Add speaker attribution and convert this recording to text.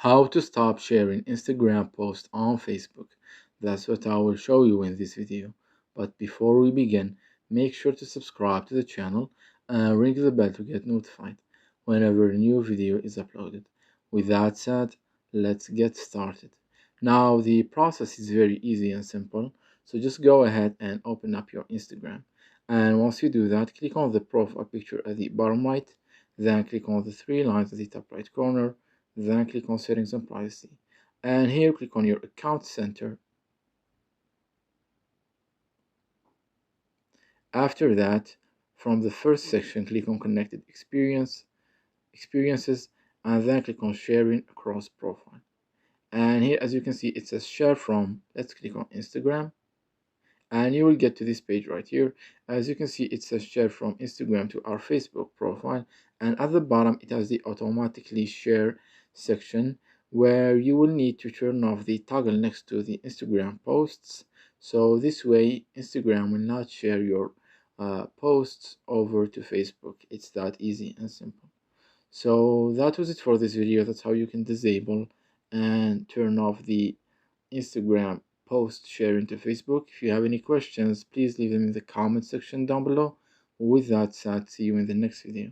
Speaker 1: How to stop sharing Instagram posts on Facebook. That's what I will show you in this video. But before we begin, make sure to subscribe to the channel and ring the bell to get notified whenever a new video is uploaded. With that said, let's get started. Now the process is very easy and simple, so just go ahead and open up your Instagram. And once you do that, click on the profile picture at the bottom right, then click on the three lines at the top right corner, then click on settings and privacy, and here click on your account center. After that, from the first section, click on connected experiences, and then click on sharing across profile. And here, as you can see, it says share from. Let's click on Instagram, and you will get to this page right here. As you can see, it says share from Instagram to our Facebook profile, and at the bottom it has the automatically share section where you will need to turn off the toggle next to the Instagram posts, so this way Instagram will not share your posts over to Facebook. It's that easy and simple. So that was it for this video. That's how you can disable and turn off the Instagram post sharing to Facebook. If you have any questions, please leave them in the comment section down below. With that said, see you in the next video.